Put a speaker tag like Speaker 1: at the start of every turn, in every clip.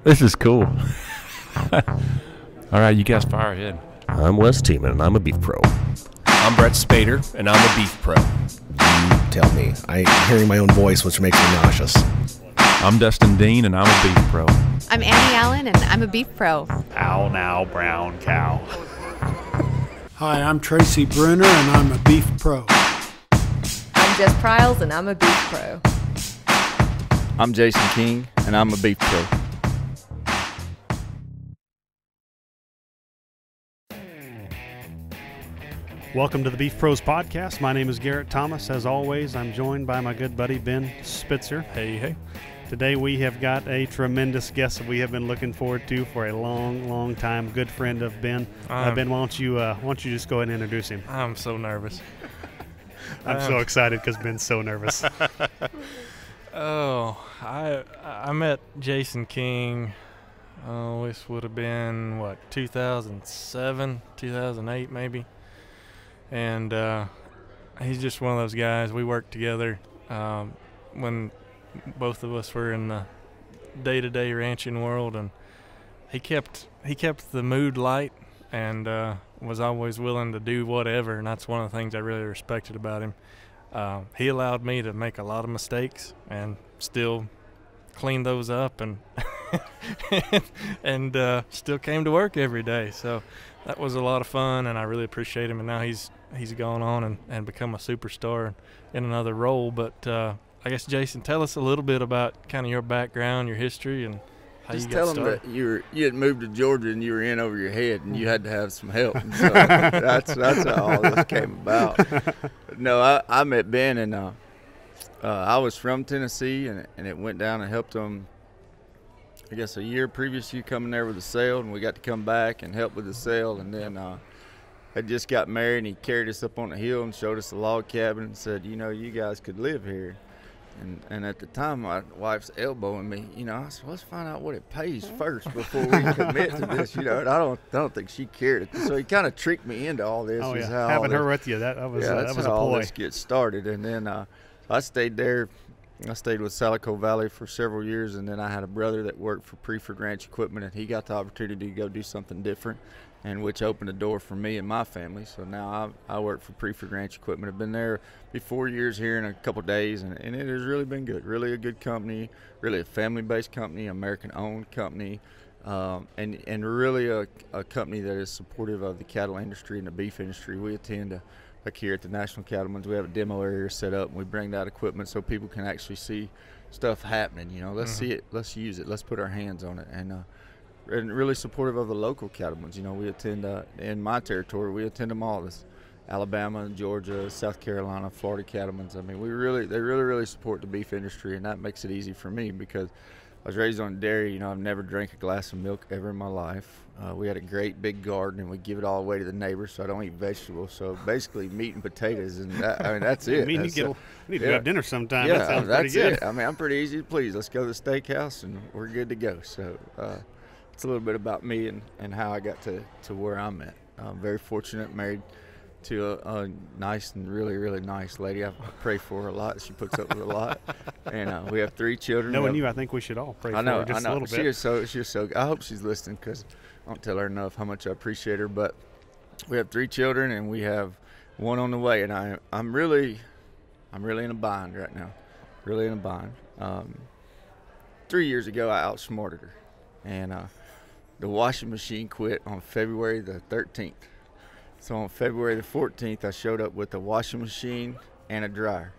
Speaker 1: This is cool. All right, you guys fire ahead.
Speaker 2: I'm Wes Tiemann, and I'm a beef pro.
Speaker 3: I'm Brett Spader, and I'm a beef pro.
Speaker 4: You tell me. I'm hearing my own voice, which makes me nauseous.
Speaker 1: I'm Dustin Dean, and I'm a beef pro.
Speaker 5: I'm Annie Allen, and I'm a beef pro.
Speaker 6: Ow now, brown cow.
Speaker 7: Hi, I'm Tracy Bruner, and I'm a beef pro.
Speaker 8: I'm Jess Pryles, and I'm a beef pro.
Speaker 9: I'm Jason King, and I'm a beef pro.
Speaker 6: Welcome to the Beef Pros Podcast. My name is Garrett Thomas. As always, I'm joined by my good buddy, Ben Spitzer.
Speaker 1: Hey, hey.
Speaker 6: Today we have got a tremendous guest that we have been looking forward to for a long, long time. Good friend of Ben. Ben, why don't you just go ahead and introduce him?
Speaker 10: I'm so nervous.
Speaker 6: I'm so excited because Ben's so nervous.
Speaker 10: I met Jason King. This would have been 2007, 2008 maybe. And he's just one of those guys. We worked together when both of us were in the day-to-day ranching world, and he kept the mood light and was always willing to do whatever, and that's one of the things I really respected about him. He allowed me to make a lot of mistakes and still clean those up and and still came to work every day. So that was a lot of fun, and I really appreciate him. And now he's gone on and become a superstar in another role. But I guess, Jason, tell us a little bit about kind of your background, your history, and how
Speaker 9: Just
Speaker 10: you got started.
Speaker 9: Just tell them that you had moved to Georgia and you were in over your head and you had to have some help. And so that's how all this came about. But no, I met Ben, and I was from Tennessee, and it went down and helped him, I guess, a year previous to you coming there with the sale, and we got to come back and help with the sale. And then I just got married, and he carried us up on the hill and showed us the log cabin and said, you guys could live here. And at the time, my wife's elbowing me. I said, let's find out what it pays first before we commit to this. And I don't think she cared. So he kind of tricked me into all this.
Speaker 6: Oh, yeah.
Speaker 9: How
Speaker 6: Having her with you, that was
Speaker 9: that's
Speaker 6: a
Speaker 9: how all
Speaker 6: ploy.
Speaker 9: this gets started. And then I stayed there. I stayed with Salico Valley for several years, and then I had a brother that worked for Priefert Ranch Equipment, and he got the opportunity to go do something different, and which opened the door for me and my family. So now I work for Priefert Ranch Equipment. I've been there be 4 years here in a couple of days, and it has really been good. Really a good company, really a family-based company, American-owned company, and really a company that is supportive of the cattle industry and the beef industry. We attend to, like here at the National Cattlemen's, we have a demo area set up, and we bring that equipment so people can actually see stuff happening. Let's see it, let's use it, let's put our hands on it, and really supportive of the local cattlemen's. We attend in my territory. We attend them all. This Alabama, Georgia, South Carolina, Florida cattlemen's. I mean, they really support the beef industry, and that makes it easy for me because I was raised on dairy. I've never drank a glass of milk ever in my life. We had a great big garden, and we give it all away to the neighbors, so I don't eat vegetables. So basically meat and potatoes, and that's it.
Speaker 6: We need to go have dinner sometime.
Speaker 9: Yeah,
Speaker 6: that sounds pretty good.
Speaker 9: It. I mean, I'm pretty easy to please. Let's go to the steakhouse, and we're good to go. So it's a little bit about me and how I got to where I'm at. I'm very fortunate, married to a nice and really, really nice lady. I pray for her a lot. She puts up with a lot. And we have 3 children.
Speaker 6: Knowing you, I think we should all pray for her just a little bit.
Speaker 9: She is so. I hope she's listening because I don't tell her enough how much I appreciate her. But we have 3 children, and we have 1 on the way. And I'm really in a bind right now. Really in a bind. 3 years ago, I outsmarted her, and the washing machine quit on February the 13th. So on February the 14th, I showed up with a washing machine and a dryer.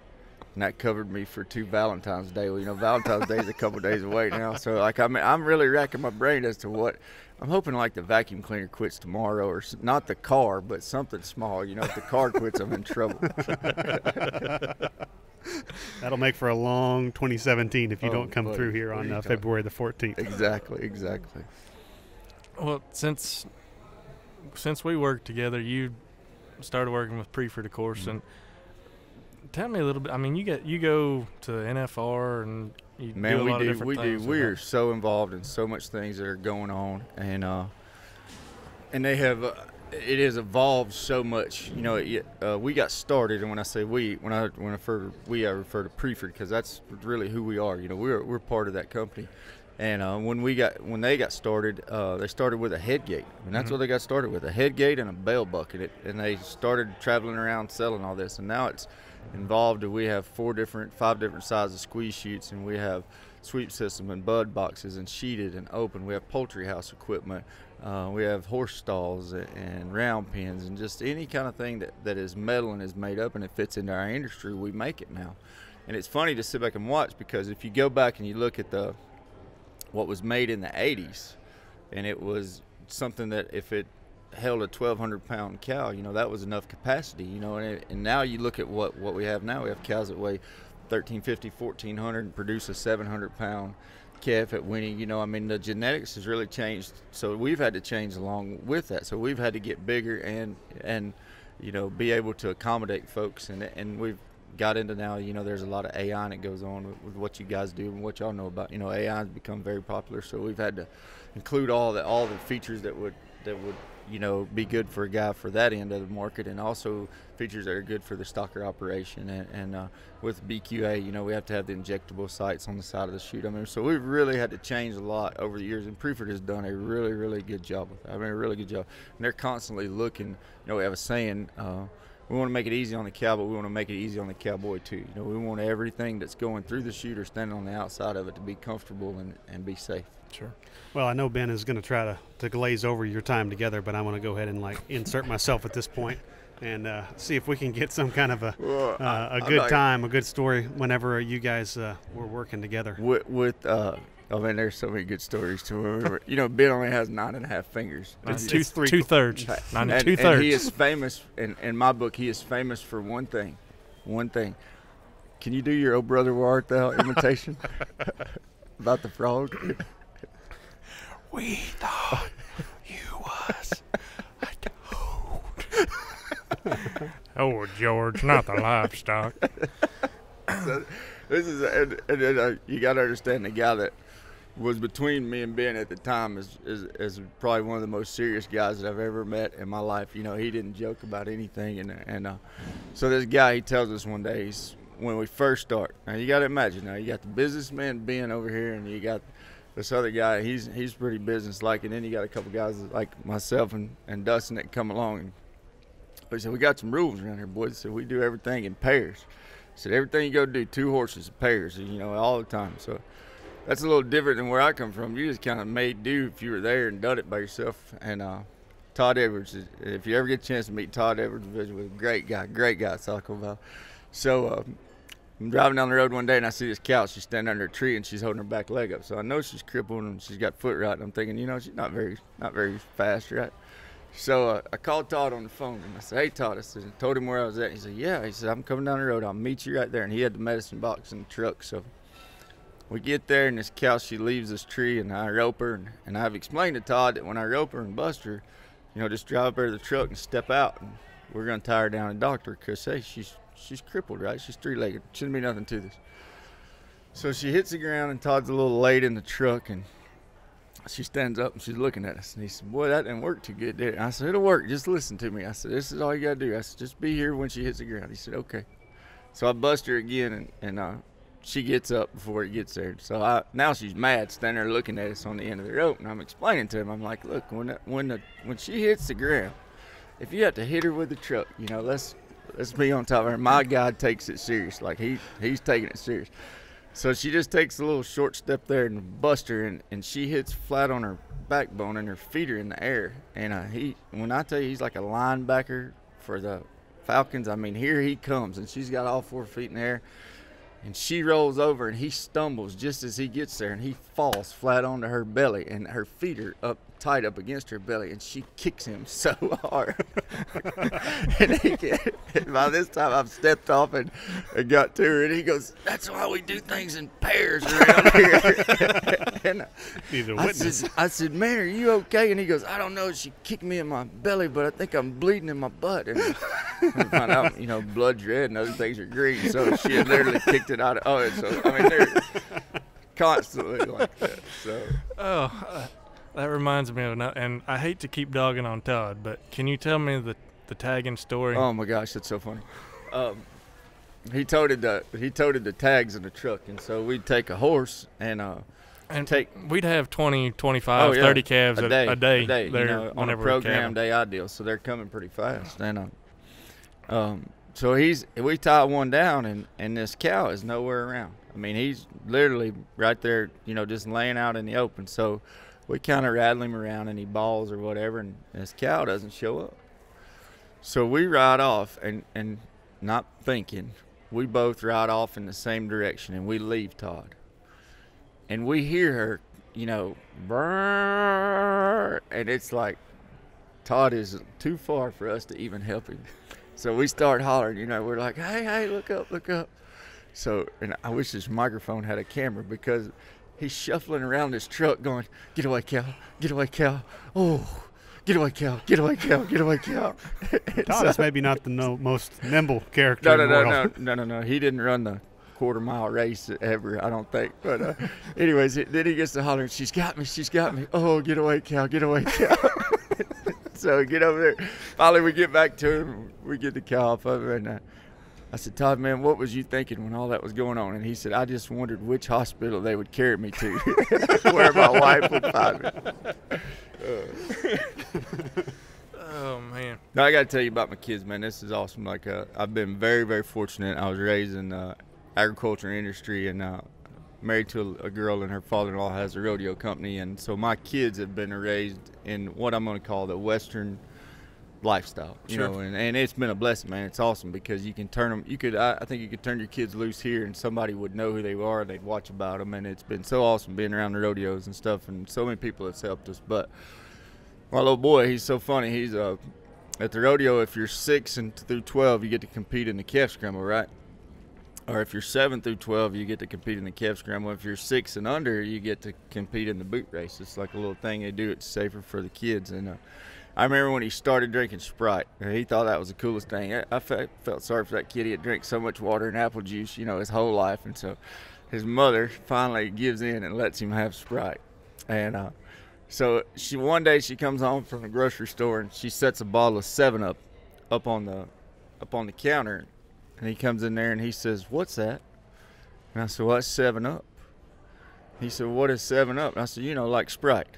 Speaker 9: And that covered me for 2 Valentine's Day. Well, Valentine's Day is a couple days away now. So, I'm really racking my brain as to what – I'm hoping, the vacuum cleaner quits tomorrow, or not the car, but something small. If the car quits, I'm in trouble.
Speaker 6: That'll make for a long 2017 if you don't come through here on February the 14th.
Speaker 9: Exactly.
Speaker 10: Well, since we worked together, you started working with Priefert, of course, and tell me a little bit. I mean, you go to NFR and you do a lot of different things.
Speaker 9: We are so involved in so much things that are going on, and they have it has evolved so much. We got started, and when I say we, when I refer to Priefert, because that's really who we are. We're part of that company. And when they got started, they started with a head gate, and that's what they got started with, a head gate and a bail bucket. And they started traveling around selling all this, and now it's involved. We have 5 different sizes squeeze chutes, and we have sweep system and bud boxes and sheeted and open. We have poultry house equipment. We have horse stalls and round pens, and just any kind of thing that is metal and is made up and it fits into our industry, we make it now. And it's funny to sit back and watch, because if you go back and you look at what was made in the 80s, and it was something that if it held a 1,200-pound cow, that was enough capacity, and now you look at what we have now. We have cows that weigh 1,350, 1,400 and produce a 700-pound calf at weaning. The genetics has really changed, so we've had to change along with that. So we've had to get bigger and be able to accommodate folks, and we've got into now, there's a lot of AI that goes on with what you guys do and what y'all know about. AI has become very popular, so we've had to include all the features that would be good for a guy for that end of the market, and also features that are good for the stocker operation. And with BQA, we have to have the injectable sights on the side of the chute. So we've really had to change a lot over the years, and Priefert has done a really, really good job with that. A really good job. And they're constantly looking. We have a saying, we want to make it easy on the cow, but we want to make it easy on the cowboy too. We want everything that's going through the chute or standing on the outside of it to be comfortable and be safe.
Speaker 6: Sure. Well, I know Ben is going to try to glaze over your time together, but I want to go ahead and insert myself at this point and see if we can get some kind of a good time, a good story whenever you guys were working together.
Speaker 9: There's so many good stories to remember. Ben only has 9.5 fingers.
Speaker 10: It's two-thirds.
Speaker 9: And he is famous, in my book, he is famous for one thing. Can you do your "Oh Brother, Where Art Thou" imitation about the frog?
Speaker 10: We thought you was a toad. Oh, George, not the livestock.
Speaker 9: So this is, and you got to understand, the guy that was between me and Ben at the time is probably one of the most serious guys that I've ever met in my life. He didn't joke about anything, and so this guy, he tells us one day, when we first start. Now you got to imagine, you got the businessman Ben over here, and you got this other guy. He's pretty business-like, and then you got a couple guys like myself and Dustin that come along. And he said, we got some rules around here, boys. So we do everything in pairs. He said, everything you go do, 2 horses, pairs, all the time. So that's a little different than where I come from. You just kind of made do if you were there and done it by yourself. And Todd Edwards, if you ever get a chance to meet Todd Edwards, was a great guy at South Valley. So I'm driving down the road one day, and I see this cow. She's standing under a tree, and she's holding her back leg up. So I know she's crippled, and she's got foot rot. And I'm thinking, she's not very fast, right? So I called Todd on the phone, and I said, hey, Todd. I told him where I was at. He said, yeah. He said, I'm coming down the road. I'll meet you right there. And he had the medicine box in the truck. So we get there, and this cow, she leaves this tree, and I rope her. And I've explained to Todd that when I rope her and bust her, just drive up her to the truck and step out. And we're going to tie her down and doctor her because, hey, she's crippled, right? She's 3-legged. Shouldn't be nothing to this. So she hits the ground, and Todd's a little late in the truck, and she stands up, and she's looking at us. And he said, boy, that didn't work too good, did it? And I said, it'll work. Just listen to me. I said, this is all you got to do. I said, just be here when she hits the ground. He said, okay. So I bust her again, and she gets up before it gets there. So now she's mad, standing there looking at us on the end of the rope, and I'm explaining to him. I'm like, look, when she hits the ground, if you have to hit her with the truck, let's be on top of her. My guy takes it serious. Like he's taking it serious. So she just takes a little short step there and busts her, and she hits flat on her backbone, and her feet are in the air. And when I tell you he's like a linebacker for the Falcons, here he comes, and she's got all 4 feet in the air. And she rolls over, and he stumbles just as he gets there, and he falls flat onto her belly, and her feet are tied up against her belly, and she kicks him so hard. And by this time, I've stepped off and got to her, and he goes, that's why we do things in pairs around here. And I said, man, are you okay? And he goes, I don't know. She kicked me in my belly, but I think I'm bleeding in my butt. And I find out, blood's red and other things are green, so she had literally kicked it out of it. So, they're constantly like that. So.
Speaker 10: That reminds me of, and I hate to keep dogging on Todd, but can you tell me the tagging story?
Speaker 9: Oh my gosh, that's so funny. He toted the tags in the truck, and so we'd take a horse, and
Speaker 10: And we'd have 20, 25, 30 calves a day
Speaker 9: there,
Speaker 10: you know,
Speaker 9: on a program day ideal, so they're coming pretty fast. And so we tie one down, and this cow is nowhere around. I mean, he's literally right there, you know, just laying out in the open. So we kind of rattle him around, and he balls or whatever, and this cow doesn't show up. So we ride off, and not thinking, we both ride off in the same direction, and we leave Todd. And we hear her, you know, brrr, and it's like Todd is too far for us to even help him. So we start hollering, you know, we're like, hey, look up, look up. So, and I wish this microphone had a camera, because he's shuffling around this truck going, get away, cow, get away, cow. Oh, get away, cow, get away, cow, get away, cow.
Speaker 6: Todd is maybe not the most nimble character in the world.
Speaker 9: No. He didn't run the quarter-mile race ever, I don't think. But anyways, then he gets to hollering, she's got me. Oh, get away, cow, get away, cow. So get over there. Finally, we get back to him. We get the cow off of him, and I said, Todd, man, what was you thinking when all that was going on? And he said, I just wondered which hospital they would carry me to, where my wife would find me.
Speaker 10: Oh, man.
Speaker 9: Now, I got to tell you about my kids, man. This is awesome. Like, I've been very, very fortunate. I was raised in agriculture industry, and married to a girl, and her father-in-law has a rodeo company. And so my kids have been raised in what I'm going to call the Western lifestyle, you know, and it's been a blessing, man. It's awesome, because you can turn them, I think you could turn your kids loose here, and somebody would know who they are, and they'd watch about them, and it's been so awesome being around the rodeos and stuff, and so many people have helped us. But my little boy, he's so funny. He's at the rodeo, if you're 6 through 12, you get to compete in the calf scramble, right? Or if you're 7 through 12, you get to compete in the calf scramble. If you're 6 and under, you get to compete in the boot race. It's like a little thing they do. It's safer for the kids. And I remember when he started drinking Sprite, he thought that was the coolest thing. I felt sorry for that kid. He had drank so much water and apple juice, you know, his whole life. And so his mother finally gives in and lets him have Sprite. And so one day she comes home from the grocery store, and she sets a bottle of 7-Up up on the counter. And he comes in there and he says, "What's that?" And I said, "Well, that's 7-Up." He said, "What is 7-Up?" And I said, "You know, like Sprite."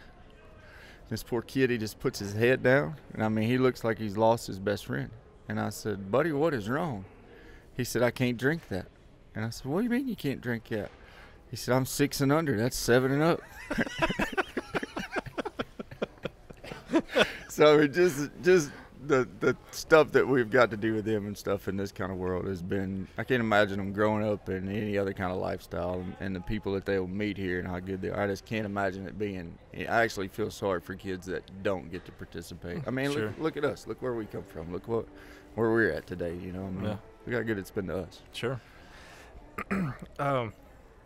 Speaker 9: This poor kid, he just puts his head down. And I mean, he looks like he's lost his best friend. And I said, "Buddy, what is wrong?" He said, "I can't drink that." And I said, "What do you mean you can't drink that?" He said, "I'm 6 and under. That's 7-Up." So it just the stuff that we've got to do with them and stuff in this kind of world has been, I can't imagine them growing up in any other kind of lifestyle, and the people that they'll meet here and how good they are. I just can't imagine it being. I actually feel sorry for kids that don't get to participate. I mean, look at us. Look where we come from. Look where we're at today. You know, I mean, look how good it's been to us.
Speaker 10: Sure. You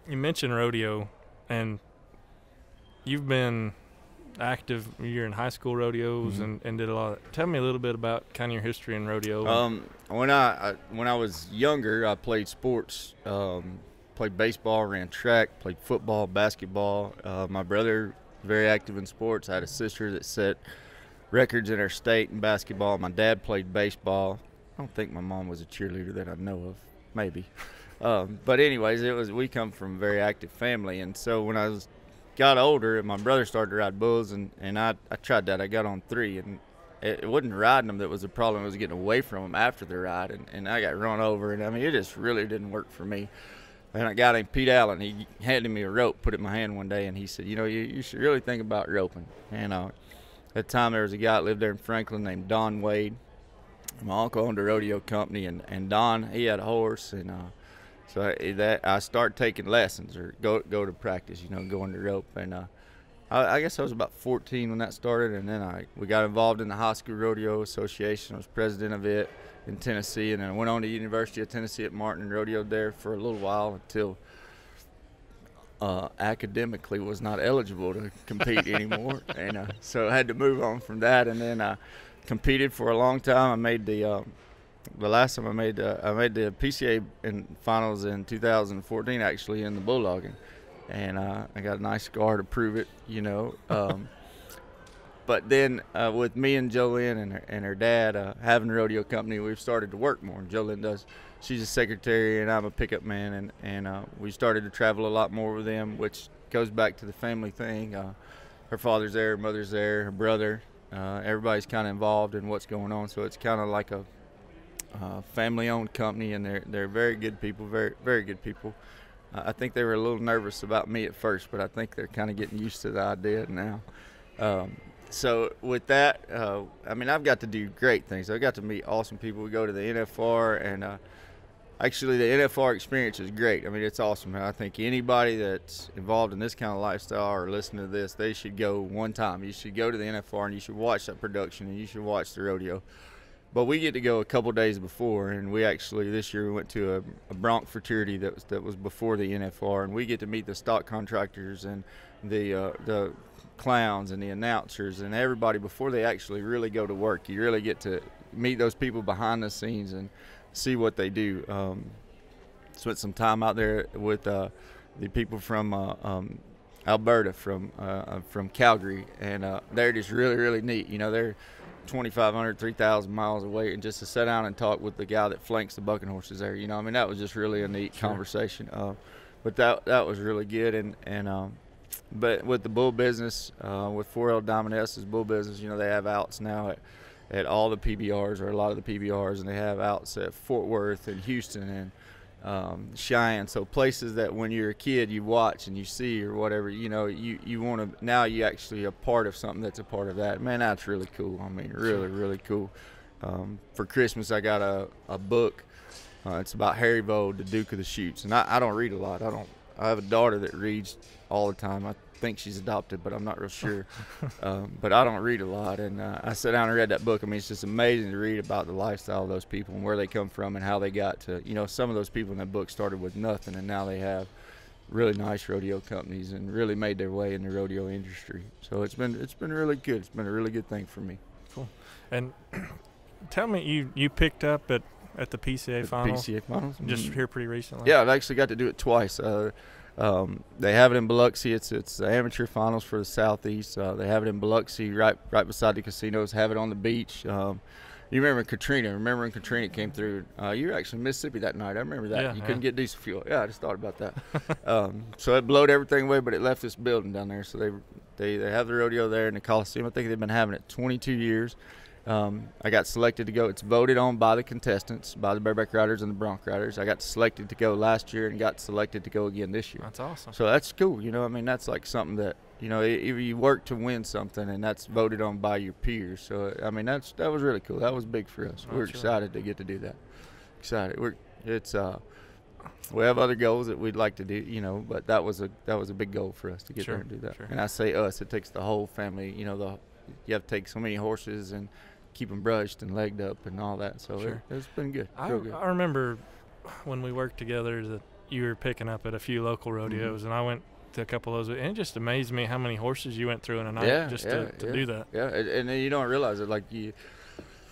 Speaker 10: mentioned rodeo, and you've been active. You're in high school rodeos and did a lot. Tell me a little bit about kind of your history in rodeo.
Speaker 9: When I was younger, I played sports. Played baseball, ran track, played football, basketball. My brother, very active in sports. I had a sister that set records in our state in basketball. My dad played baseball. I don't think my mom was a cheerleader that I know of. Maybe. But anyways, we come from a very active family, and so when I got older and my brother started to ride bulls, and I tried that. I got on 3, and it wasn't riding them that was the problem. It was getting away from them after the ride, and I got run over, and I mean, it just really didn't work for me. And a guy named Pete Allen, he handed me a rope, put it in my hand one day, and he said, "You know, you should really think about roping." And at the time, there was a guy that lived there in Franklin named Don Wade. My uncle owned a rodeo company, and Don, he had a horse, and so I started taking lessons or go to practice, you know, going to rope. And I guess I was about 14 when that started, and then we got involved in the High School Rodeo Association. I was president of it in Tennessee, and then I went on to University of Tennessee at Martin and rodeoed there for a little while until academically was not eligible to compete anymore. And so I had to move on from that, and then I competed for a long time. I made the last time I made the PGA Finals in 2014, actually, in the bulldogging, and I got a nice scar to prove it, you know. But then with me and Jolynn and her dad having a rodeo company, we've started to work more. And Jolynn she's a secretary, and I'm a pickup man, and we started to travel a lot more with them, which goes back to the family thing. Her father's there, her mother's there, her brother. Everybody's kind of involved in what's going on, so it's kind of like a family-owned company, and they're very good people, very, very good people. I think they were a little nervous about me at first, but I think they're kind of getting used to the idea now. So with that, I mean, I've got to do great things. I've got to meet awesome people. We go to the NFR, and actually the NFR experience is great. I mean, it's awesome. I think anybody that's involved in this kind of lifestyle or listening to this, they should go one time. You should go to the NFR, and you should watch that production, and you should watch the rodeo. But we get to go a couple days before, and we actually this year we went to a bronc fraternity that was before the NFR, and we get to meet the stock contractors and the clowns and the announcers and everybody before they actually really go to work. You really get to meet those people behind the scenes and see what they do. Spent some time out there with the people from Alberta, from Calgary, and they're just really, really neat. You know, they're 2,500, 3,000 miles away, and just to sit down and talk with the guy that flanks the bucking horses there, you know, I mean, that was just really a neat conversation. But that was really good, but with the bull business, with 4L Diamond S's bull business, you know, they have outs now at all the PBRs, or a lot of the PBRs, and they have outs at Fort Worth and Houston and Cheyenne. So places that when you're a kid you watch and you see or whatever, you know, you want to, now you actually are part of something that's a part of that. Man, that's really cool. I mean, really, really cool. For Christmas I got a book. It's about Harry Vole, the Duke of the Chutes, and I don't read a lot. I have a daughter that reads all the time. I think she's adopted, but I'm not real sure. But I don't read a lot, and I sat down and read that book. I mean, it's just amazing to read about the lifestyle of those people and where they come from and how they got to, you know, some of those people in that book started with nothing, and now they have really nice rodeo companies and really made their way in the rodeo industry. So it's been really good. It's been a really good thing for me.
Speaker 10: Cool. And tell me, you picked up at the PCA Finals?
Speaker 9: PCA Finals?
Speaker 10: Just here pretty recently?
Speaker 9: Yeah, I've actually got to do it twice. They have it in Biloxi. It's the amateur finals for the Southeast. They have it in Biloxi, right beside the casinos. Have it on the beach. You remember Katrina? Remember when Katrina came through? You were actually in Mississippi that night. I remember that.
Speaker 10: Yeah,
Speaker 9: you couldn't get diesel fuel. Yeah, I just thought about that. So it blowed everything away, but it left this building down there. So they have the rodeo there in the Coliseum. I think they've been having it 22 years. I got selected to go. It's voted on by the contestants, by the bareback riders and the bronc riders. I got selected to go last year and got selected to go again this year.
Speaker 10: That's awesome.
Speaker 9: So that's cool. You know, I mean, that's like something that, you know, you work to win something, and that's voted on by your peers. So, I mean, that was really cool. That was big for us. We're excited to get to do that. Excited. We have other goals that we'd like to do, you know, but that was a big goal for us to get there and do that. Sure. And I say us, it takes the whole family. You know, you have to take so many horses and keep them brushed and legged up and all that. So it's been good.
Speaker 10: I remember when we worked together that you were picking up at a few local rodeos, and I went to a couple of those, and it just amazed me how many horses you went through in a night to do that.
Speaker 9: Yeah, and you don't realize it.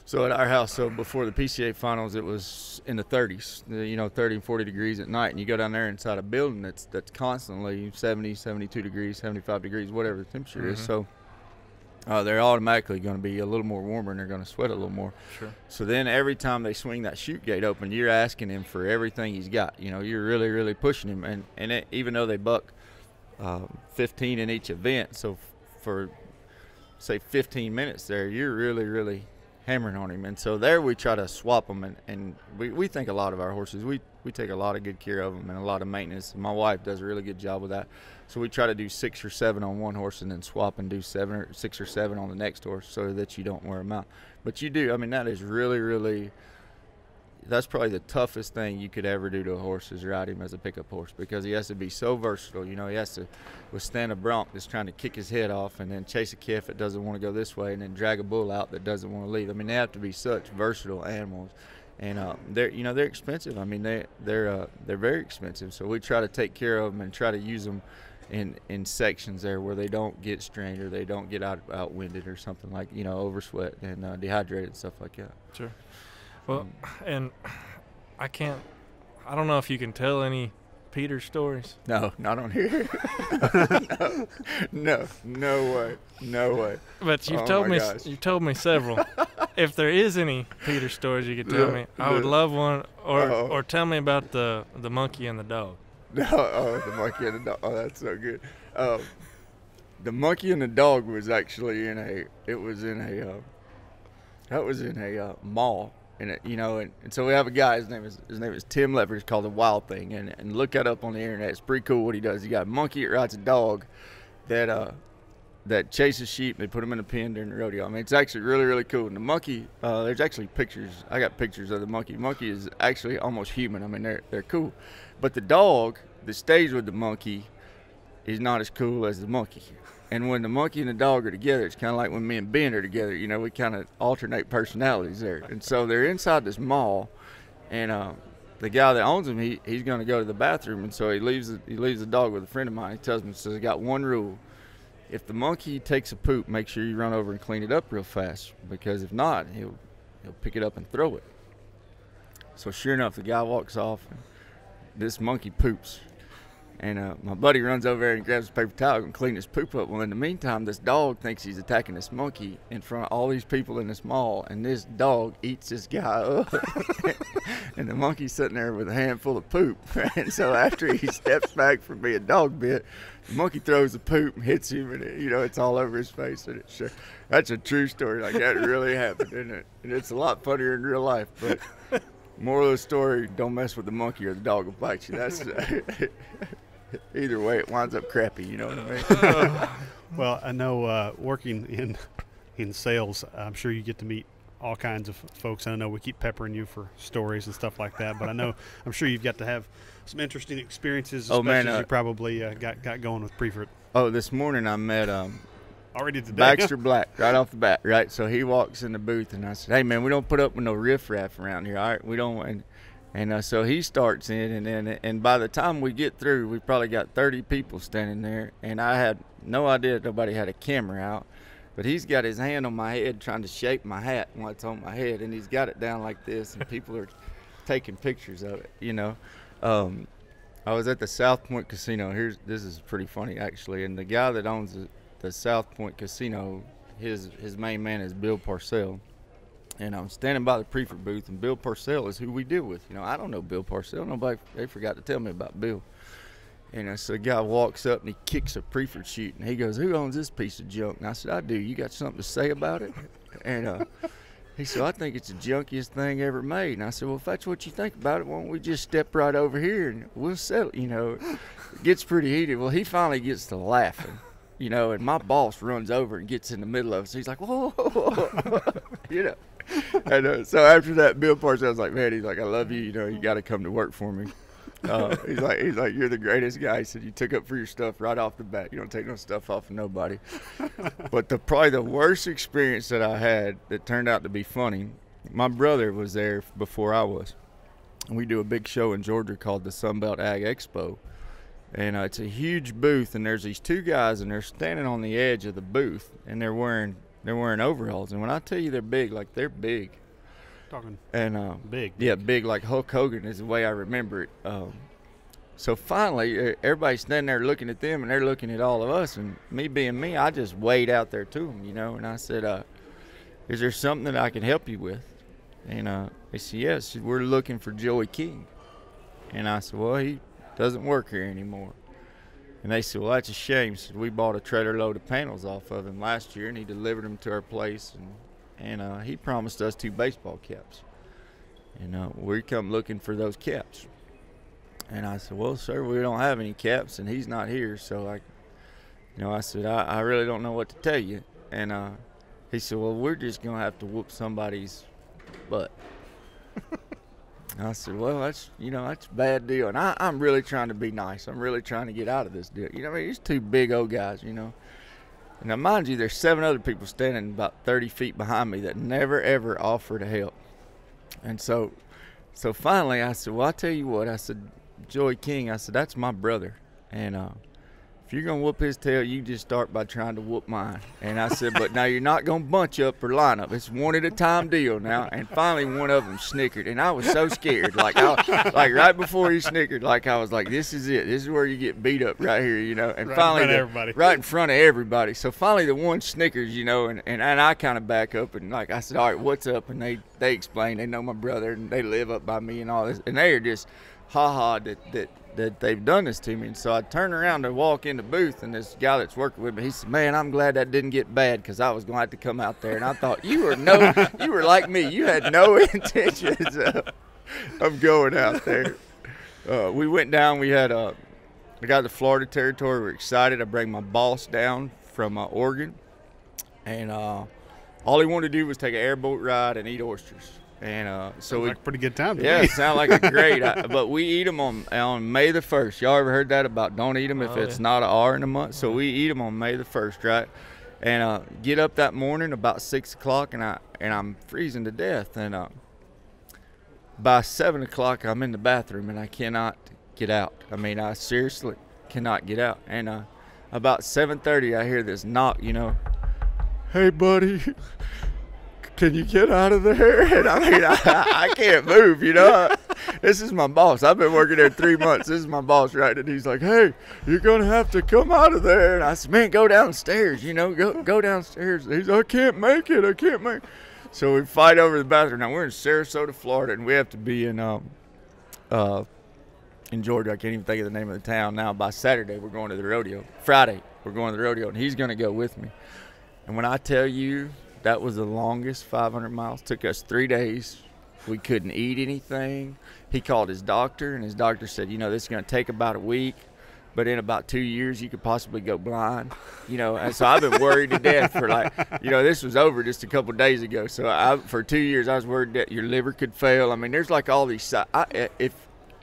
Speaker 9: So at our house, so before the PCA Finals, it was in the 30s, you know, 30 and 40 degrees at night, and you go down there inside a building that's constantly 70, 72 degrees, 75 degrees, whatever the temperature is. So they're automatically going to be a little more warmer, and they're going to sweat a little more. Sure. So then every time they swing that chute gate open, you're asking him for everything he's got. You know, you're really, really pushing him. And even though they buck 15 in each event, so for, say, 15 minutes there, you're really, really hammering on him. And so there we try to swap them, and we think a lot of our horses. We take a lot of good care of them and a lot of maintenance. My wife does a really good job with that. So we try to do 6 or 7 on one horse and then swap and do 6 or 7 on the next horse so that you don't wear them out. But you do. I mean, that is really, really – that's probably the toughest thing you could ever do to a horse is ride him as a pickup horse, because he has to be so versatile. You know, he has to withstand a bronc that's trying to kick his head off and then chase a calf that doesn't want to go this way and then drag a bull out that doesn't want to leave. I mean, they have to be such versatile animals. And they're expensive. I mean, they're very expensive. So we try to take care of them and try to use them in sections there where they don't get strained or they don't get outwinded or something, like, you know, oversweat and dehydrated and stuff like that.
Speaker 10: Sure. Well, and I don't know if you can tell any Peter stories.
Speaker 9: No, not on here. No way.
Speaker 10: But you've told me several. If there is any Peter stories you could tell me, I would love one. Or tell me about the monkey and the dog.
Speaker 9: No, the monkey and the dog. Oh, that's so good. The monkey and the dog was actually in a mall. And so we have a guy. His name is Tim Lever. It's called The Wild Thing, and look that up on the internet. It's pretty cool what he does. He got a monkey that rides a dog that chases sheep. And they put him in a pen during the rodeo. I mean, it's actually really, really cool. And the monkey, there's actually pictures. I got pictures of the monkey. The monkey is actually almost human. I mean, they're cool. But the dog that stays with the monkey is not as cool as the monkey. And when the monkey and the dog are together, it's kind of like when me and Ben are together. You know, we kind of alternate personalities there. And so they're inside this mall, and the guy that owns them, he's going to go to the bathroom, and so he leaves the dog with a friend of mine. He tells me, says, I got one rule. If the monkey takes a poop, make sure you run over and clean it up real fast, because if not, he'll pick it up and throw it. So sure enough, the guy walks off, and this monkey poops. And my buddy runs over there and grabs a paper towel and cleans his poop up. Well, in the meantime, this dog thinks he's attacking this monkey in front of all these people in this mall, and this dog eats this guy up. And the monkey's sitting there with a handful of poop. And so after he steps back from being dog bit, the monkey throws the poop and hits him, and it's all over his face. And that's a true story. Like, that really happened, isn't it? And it's a lot funnier in real life. But moral of the story, don't mess with the monkey or the dog will bite you. That's either way, it winds up crappy, you know what I mean?
Speaker 6: Well, I know working in sales, I'm sure you get to meet all kinds of folks. I know we keep peppering you for stories and stuff like that, but I'm sure you've got to have some interesting experiences, especially as you probably got going with Priefert.
Speaker 9: Oh, this morning I met
Speaker 6: already today.
Speaker 9: Baxter Black right off the bat, right? So he walks in the booth, and I said, hey, man, we don't put up with no riffraff around here, all right? We don't. And so he starts in, and by the time we get through, we probably got 30 people standing there, and I had no idea nobody had a camera out, but he's got his hand on my head trying to shape my hat while it's on my head, and he's got it down like this, and people are taking pictures of it, you know. I was at the South Point Casino. This is pretty funny, actually, and the guy that owns the South Point Casino, his main man is Bill Parcell. And I'm standing by the Priefert booth, and Bill Parcell is who we deal with. You know, I don't know Bill Parcell. They forgot to tell me about Bill. And so the guy walks up, and he kicks a Priefert sheet, and he goes, who owns this piece of junk? And I said, I do. You got something to say about it? And he said, I think it's the junkiest thing ever made. And I said, well, if that's what you think about it, why don't we just step right over here, and we'll settle. You know, it gets pretty heated. Well, he finally gets to laughing. You know, and my boss runs over and gets in the middle of it. So he's like, whoa, whoa, whoa. You know. And so after that, Bill Parcell was like, man, he's like, I love you. You know, you got to come to work for me. He's like, you're the greatest guy. He said, you took up for your stuff right off the bat. You don't take no stuff off of nobody. But probably the worst experience that I had that turned out to be funny, my brother was there before I was. And we do a big show in Georgia called the Sunbelt Ag Expo. And it's a huge booth, and there's these two guys, and they're standing on the edge of the booth, and they're wearing overalls. And when I tell you they're big, like, they're big.
Speaker 6: Talking
Speaker 9: big. Yeah, big, like Hulk Hogan is the way I remember it. So finally, everybody's standing there looking at them, and they're looking at all of us. And me being me, I just wade out there to them, you know. And I said, is there something that I can help you with? And they said, yes, we're looking for Joey King. And I said, well, he doesn't work here anymore. And they said, well, that's a shame. So we bought a trailer load of panels off of him last year, and he delivered them to our place, and he promised us 2 baseball caps. And we come looking for those caps. And I said, well, sir, we don't have any caps, and he's not here. So I said, I really don't know what to tell you. And he said, well, we're just going to have to whoop somebody's butt. I said, well, that's a bad deal. And I'm really trying to be nice. I'm really trying to get out of this deal. You know what I mean? These 2 big old guys, you know. And now, mind you, there's 7 other people standing about 30 feet behind me that never, ever offer to help. And so finally I said, well, I'll tell you what. I said, Joey King, I said, that's my brother. And if you're going to whoop his tail, you just start by trying to whoop mine. And I said, but now you're not going to bunch up or line up. It's one at a time deal now. And finally one of them snickered. And I was so scared. Like right before he snickered, like I was like, this is it. This is where you get beat up right here, you know. And finally, right in front of everybody. So finally the one snickers, you know, and I kind of back up. And like I said, all right, what's up? And they explained, they know my brother, and they live up by me and all this. And they are just ha-ha that they've done this to me. And so I turn around to walk in the booth, and this guy that's working with me, he said, man, I'm glad that didn't get bad because I was going to have to come out there. And I thought, you were like me. You had no intentions of going out there. We went down. We got the Florida territory. We're excited. I bring my boss down from Oregon. And all he wanted to do was take an airboat ride and eat oysters. And so
Speaker 6: like a pretty good time.
Speaker 9: Yeah, it sounded like a great. But we eat them on May the 1st. Y'all ever heard that about don't eat them if it's not an R in the month? So we eat them on May the 1st, right? And get up that morning about 6 o'clock, and I'm freezing to death. And by 7 o'clock, I'm in the bathroom and I cannot get out. I mean, I seriously cannot get out. And about 7:30, I hear this knock. Hey, buddy. Can you get out of there? And I mean, I can't move, This is my boss. I've been working there 3 months. This is my boss, right? And he's like, hey, you're going to have to come out of there. And I said, man, go downstairs, go downstairs. He's like, I can't make it. So we fight over the bathroom. Now, we're in Sarasota, Florida, and we have to be in Georgia. I can't even think of the name of the town now. By Saturday, we're going to the rodeo. Friday, we're going to the rodeo, and he's going to go with me. And when I tell you, that was the longest 500 miles. Took us 3 days. We couldn't eat anything. He called his doctor, and his doctor said, this is going to take about a week, but in about 2 years, you could possibly go blind. And so I've been worried to death for this was over just a couple of days ago. So for 2 years, I was worried that your liver could fail. I mean, there's like all these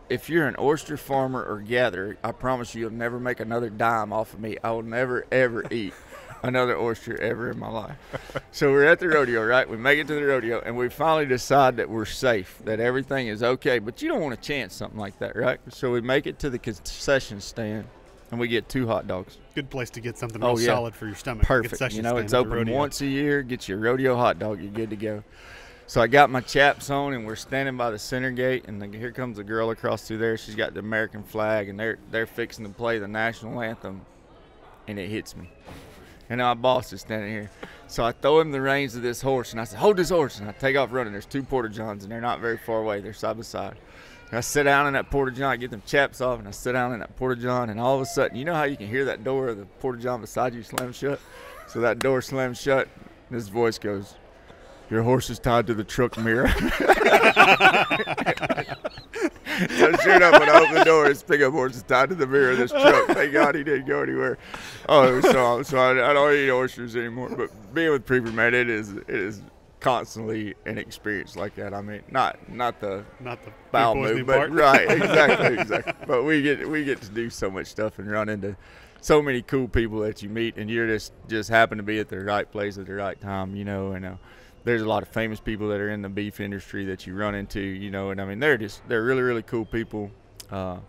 Speaker 9: if you're an oyster farmer or gatherer, I promise you'll never make another dime off of me. I will never, ever eat another oyster ever in my life. So we're at the rodeo, right? We make it to the rodeo, and we finally decide that we're safe, that everything is okay. But you don't want to chance something like that, right? So we make it to the concession stand, and we get 2 hot dogs.
Speaker 6: Good place to get something real solid for your stomach.
Speaker 9: Perfect. It's open once a year. Get your rodeo hot dog. You're good to go. So I got my chaps on, and we're standing by the center gate, and here comes a girl across through there. She's got the American flag, and they're fixing to play the national anthem, and it hits me. And our boss is standing here. So I throw him the reins of this horse, and I said, hold this horse. And I take off running. There's 2 porta-johns, and they're not very far away. They're side by side. And I sit down in that porta-john. I get them chaps off, and I sit down in that porta-john. And all of a sudden, you know how you can hear that door of the porta-john beside you slam shut? So that door slams shut, and this voice goes, your horse is tied to the truck mirror. So sure enough, when I open the door, his pickup horse is tied to the mirror of this truck. Thank God he didn't go anywhere. Oh, it was so I don't eat oysters anymore. But being with Priefert, man, it is constantly an experience like that. I mean, not the bowel movement, but right, exactly. But we get to do so much stuff and run into so many cool people that you meet, and you're just happen to be at the right place at the right time, and there's a lot of famous people that are in the beef industry that you run into, and I mean, they're really, really cool people. I'll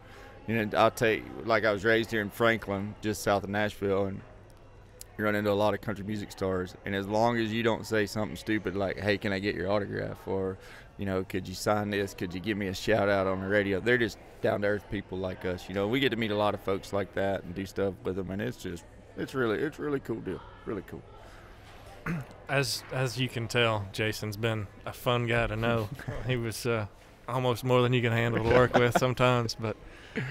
Speaker 9: take, like, I was raised here in Franklin, just south of Nashville, and you run into a lot of country music stars, and as long as you don't say something stupid like, hey, can I get your autograph, or, could you sign this, could you give me a shout out on the radio, they're just down to earth people like us. We get to meet a lot of folks like that and do stuff with them, and it's really cool deal, really cool.
Speaker 10: As you can tell, Jason's been a fun guy to know. He was almost more than you can handle to work with sometimes. But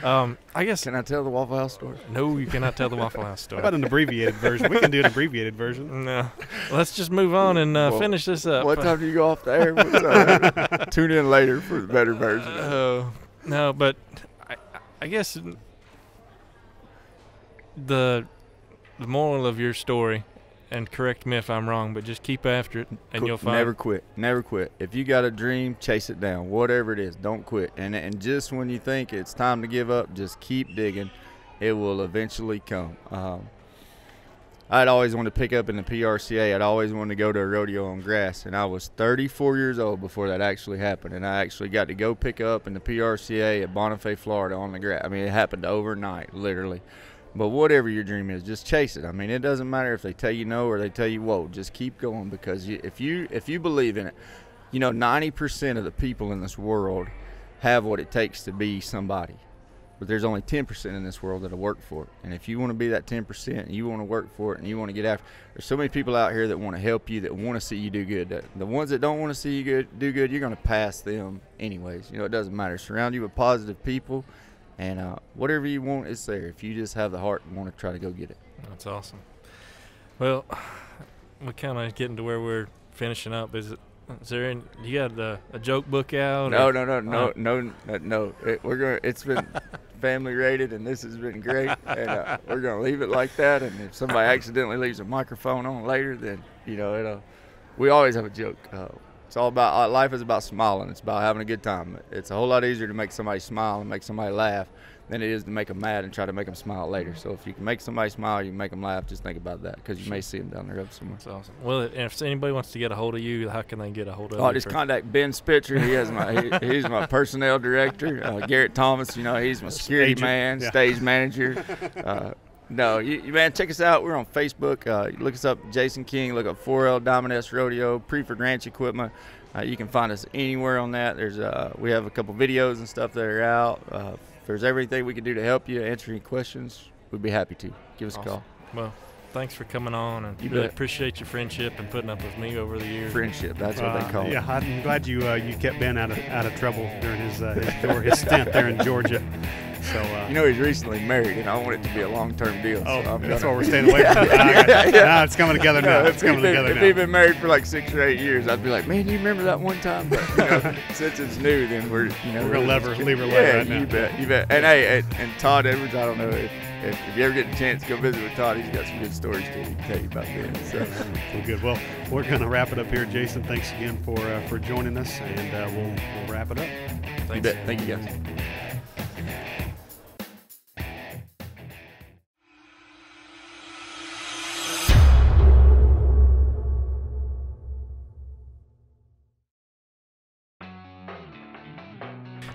Speaker 10: I guess.
Speaker 9: Can I tell the Waffle House story?
Speaker 10: No, you cannot tell the Waffle House story.
Speaker 6: How about an abbreviated version? We can do an abbreviated version.
Speaker 10: No. Let's just move on and finish this up.
Speaker 9: What time do you go off the air? Tune in later for the better version.
Speaker 10: No, but I guess the moral of your story, and correct me if I'm wrong, but just keep after it, and you'll find.
Speaker 9: Never quit. If you got a dream, chase it down. Whatever it is, don't quit. And just when you think it's time to give up, just keep digging. It will eventually come. I'd always wanted to pick up in the PRCA. I'd always wanted to go to a rodeo on grass, and I was 34 years old before that actually happened. And I actually got to go pick up in the PRCA at Bonifay, Florida on the grass. I mean, it happened overnight, literally. But whatever your dream is, just chase it. I mean, it doesn't matter if they tell you no or they tell you whoa. Just keep going, because if you believe in it, 90% of the people in this world have what it takes to be somebody. but there's only 10% in this world that'll work for it. And if you want to be that 10% and you want to work for it and you want to get after, there's so many people out here that want to help you, that want to see you do good. The ones that don't want to see you do good, you're going to pass them anyways. You know, it doesn't matter. Surround you with positive people, and whatever you want is there if you just have the heart and want to try to go get it.
Speaker 10: That's awesome. Well, we're kind of getting to where we're finishing up. Is there any, you got a joke book out?
Speaker 9: No. It's been family rated, and this has been great, and we're gonna leave it like that. And if somebody accidentally leaves a microphone on later, then we always have a joke. It's all about life is about smiling. It's about having a good time. It's a whole lot easier to make somebody smile and make somebody laugh than it is to make them mad and try to make them smile later. So if you can make somebody smile, you can make them laugh, just think about that, because you may see them down the road somewhere.
Speaker 10: That's awesome. Well, if anybody wants to get a hold of you, how can they get a hold of you?
Speaker 9: Just contact Ben Spitzer. He's my personnel director. Garrett Thomas, he's my security man, stage manager. Man, check us out. We're on Facebook. Look us up, Jason King. Look up 4L Diamond S Rodeo, Priefert Ranch Equipment. You can find us anywhere on that. We have a couple videos and stuff that are out. If there's everything we can do to help you, answer any questions, we'd be happy to. Give us a call.
Speaker 10: Well, thanks for coming on, and really appreciate your friendship and putting up with me over the years.
Speaker 9: Friendship, that's what they call it.
Speaker 6: Yeah, I'm glad you kept Ben out of trouble during his stint there in Georgia. So
Speaker 9: he's recently married, and I want it to be a long-term deal.
Speaker 6: Oh,
Speaker 9: so
Speaker 6: that's why we're staying away from it. No, it's coming together now.
Speaker 9: If he'd been married for like 6 or 8 years, I'd be like, man, you remember that one time? But since it's new, then we're gonna leave her right now. You bet. And hey, and Todd Edwards, I don't know if you ever get a chance to go visit with Todd, he's got some good stories too. He can tell you about that. So
Speaker 6: good. Well, we're gonna wrap it up here, Jason. Thanks again for joining us, and we'll wrap it up.
Speaker 9: Thanks. You bet. Thank you guys.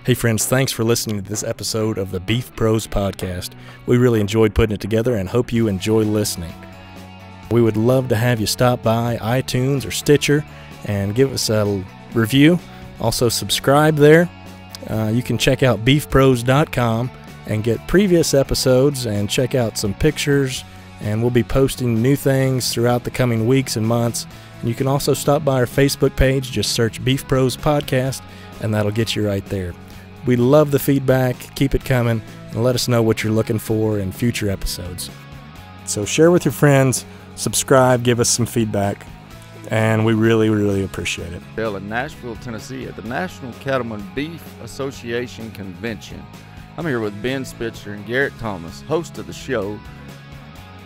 Speaker 11: Hey friends, thanks for listening to this episode of the Beef Pros Podcast. We really enjoyed putting it together and hope you enjoy listening. We would love to have you stop by iTunes or Stitcher and give us a review. Also subscribe there. You can check out beefpros.com and get previous episodes and check out some pictures, and we'll be posting new things throughout the coming weeks and months. And you can also stop by our Facebook page, just search Beef Pros Podcast, and that'll get you right there. We love the feedback. Keep it coming, and let us know what you're looking for in future episodes. So share with your friends, subscribe, give us some feedback, and we really, really appreciate it.
Speaker 9: In Nashville, Tennessee, at the National Cattlemen Beef Association Convention. I'm here with Ben Spitzer and Garrett Thomas, host of the show.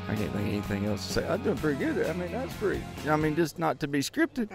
Speaker 9: I can't think of anything else to say. I'm doing pretty good. I mean, that's pretty. Just not to be scripted.